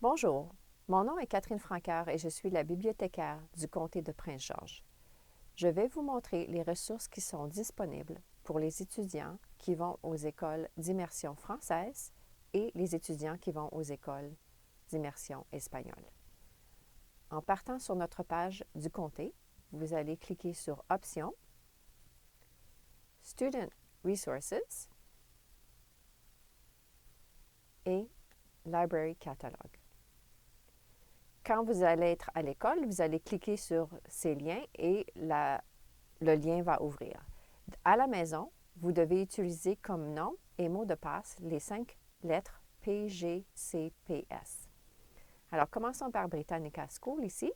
Bonjour, mon nom est Catherine Francaire et je suis la bibliothécaire du comté de Prince-Georges. Je vais vous montrer les ressources qui sont disponibles pour les étudiants qui vont aux écoles d'immersion française et les étudiants qui vont aux écoles d'immersion espagnole. En partant sur notre page du comté, vous allez cliquer sur Options, Student Resources et Library Catalog. Quand vous allez être à l'école, vous allez cliquer sur ces liens et le lien va ouvrir. À la maison, vous devez utiliser comme nom et mot de passe les 5 lettres PGCPS. Alors, commençons par Britannica School ici.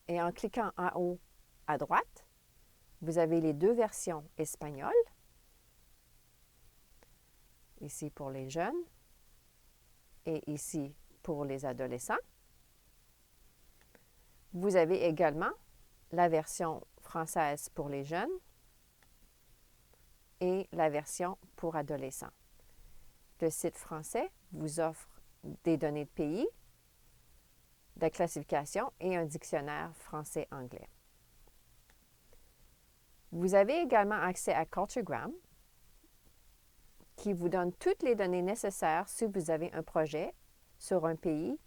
Et en cliquant en haut à droite, vous avez les deux versions espagnoles. Ici pour les jeunes et ici pour les adolescents. Vous avez également la version française pour les jeunes et la version pour adolescents. Le site français vous offre des données de pays, de classification et un dictionnaire français-anglais. Vous avez également accès à Culturegram, qui vous donne toutes les données nécessaires si vous avez un projet sur un pays,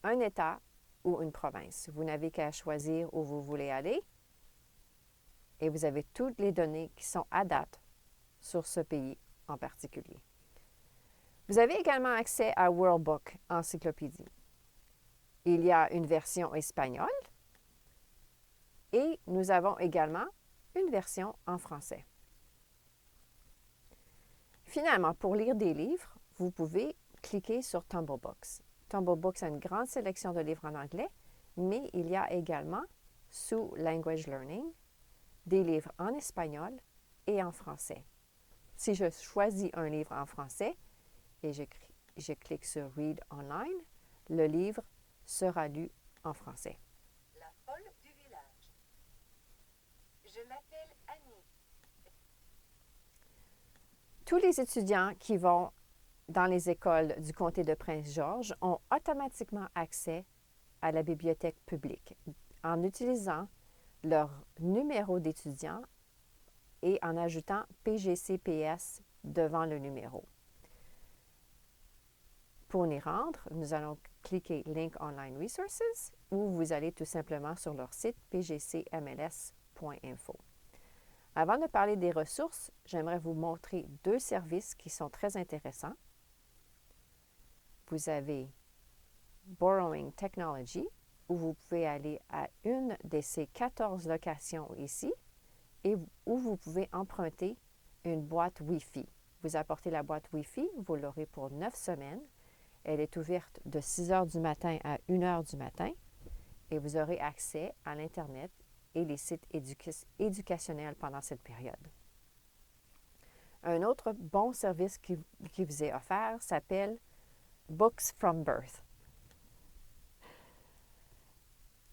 un État ou une province. Vous n'avez qu'à choisir où vous voulez aller et vous avez toutes les données qui sont à date sur ce pays en particulier. Vous avez également accès à World Book Encyclopédie. Il y a une version espagnole et nous avons également une version en français. Finalement, pour lire des livres, vous pouvez cliquer sur Tumblebooks. Tumblebooks a une grande sélection de livres en anglais, mais il y a également, sous Language Learning, des livres en espagnol et en français. Si je choisis un livre en français et je clique sur Read Online, le livre sera lu en français. La folle du village. Je m'appelle Annie. Tous les étudiants qui vont dans les écoles du comté de Prince-Georges ont automatiquement accès à la bibliothèque publique en utilisant leur numéro d'étudiant et en ajoutant PGCPS devant le numéro. Pour y rendre, nous allons cliquer Link Online Resources ou vous allez tout simplement sur leur site pgcmls.info. Avant de parler des ressources, j'aimerais vous montrer deux services qui sont très intéressants. Vous avez Borrowing Technology, où vous pouvez aller à une de ces 14 locations ici et où vous pouvez emprunter une boîte Wi-Fi. Vous apportez la boîte Wi-Fi, vous l'aurez pour 9 semaines. Elle est ouverte de 6 heures du matin à 1 heure du matin et vous aurez accès à l'Internet et les sites éducationnels pendant cette période. Un autre bon service qui vous est offert s'appelle Books from Birth.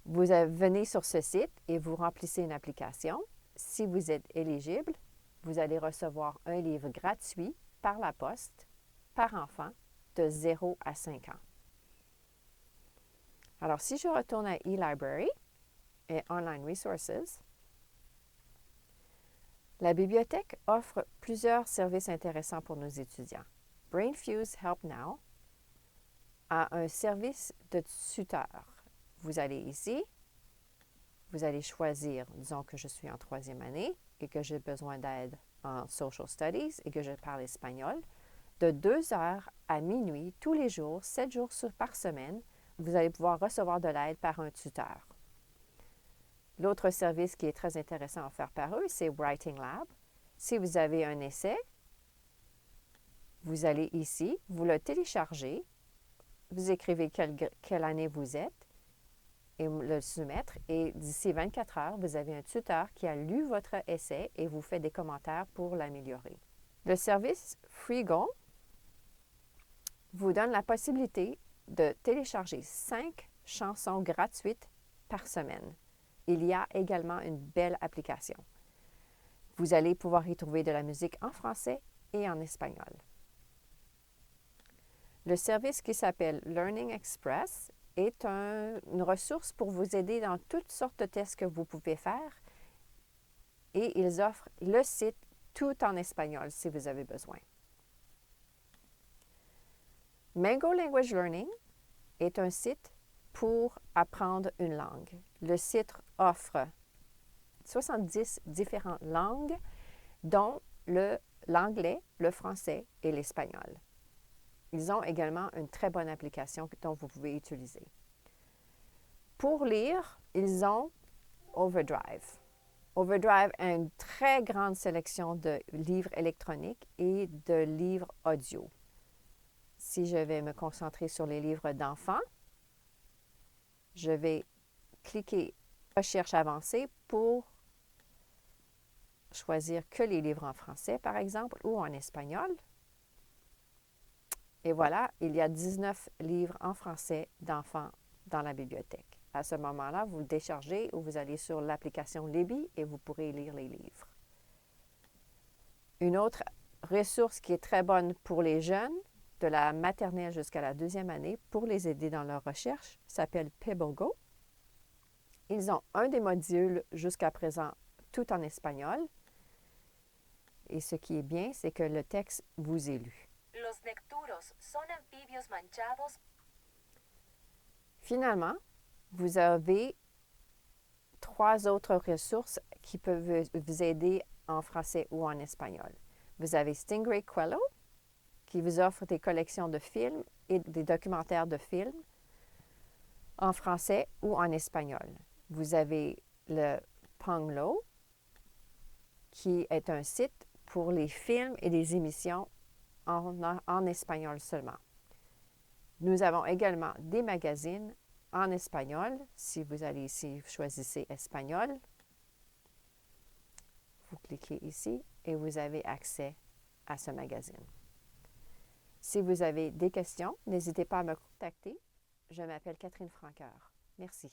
Vous venez sur ce site et vous remplissez une application. Si vous êtes éligible, vous allez recevoir un livre gratuit par la poste, par enfant, de 0 à 5 ans. Alors, si je retourne à eLibrary et Online Resources, la bibliothèque offre plusieurs services intéressants pour nos étudiants. BrainFuse Help Now a un service de tuteur. Vous allez ici, vous allez choisir, disons que je suis en 3e année et que j'ai besoin d'aide en Social Studies et que je parle espagnol. De 2 heures à minuit, tous les jours, 7 jours par semaine, vous allez pouvoir recevoir de l'aide par un tuteur. L'autre service qui est très intéressant à faire par eux, c'est Writing Lab. Si vous avez un essai, vous allez ici, vous le téléchargez, vous écrivez quelle année vous êtes et le soumettre. Et d'ici 24 heures, vous avez un tuteur qui a lu votre essai et vous fait des commentaires pour l'améliorer. Le service Freego vous donne la possibilité de télécharger 5 chansons gratuites par semaine. Il y a également une belle application. Vous allez pouvoir y trouver de la musique en français et en espagnol. Le service qui s'appelle Learning Express est une ressource pour vous aider dans toutes sortes de tests que vous pouvez faire et ils offrent le site tout en espagnol si vous avez besoin. Mango Language Learning est un site pour apprendre une langue. Le site offre 70 différentes langues, dont l'anglais, le français et l'espagnol. Ils ont également une très bonne application dont vous pouvez utiliser. Pour lire, ils ont Overdrive. Overdrive a une très grande sélection de livres électroniques et de livres audio. Si je vais me concentrer sur les livres d'enfants, je vais cliquer Recherche avancée pour choisir que les livres en français, par exemple, ou en espagnol. Et voilà, il y a 19 livres en français d'enfants dans la bibliothèque. À ce moment-là, vous le déchargez ou vous allez sur l'application Libby et vous pourrez lire les livres. Une autre ressource qui est très bonne pour les jeunes, de la maternelle jusqu'à la 2e année, pour les aider dans leur recherche, s'appelle PebbleGo. Ils ont un des modules jusqu'à présent tout en espagnol. Et ce qui est bien, c'est que le texte vous est lu. Los necturos son anfibios manchados. Finalement, vous avez 3 autres ressources qui peuvent vous aider en français ou en espagnol. Vous avez Stingray Quello, qui vous offre des collections de films et des documentaires de films en français ou en espagnol. Vous avez le Ponglo, qui est un site pour les films et les émissions en espagnol seulement. Nous avons également des magazines en espagnol. Si vous allez ici, vous choisissez espagnol. Vous cliquez ici et vous avez accès à ce magazine. Si vous avez des questions, n'hésitez pas à me contacter. Je m'appelle Catherine Franqueur. Merci.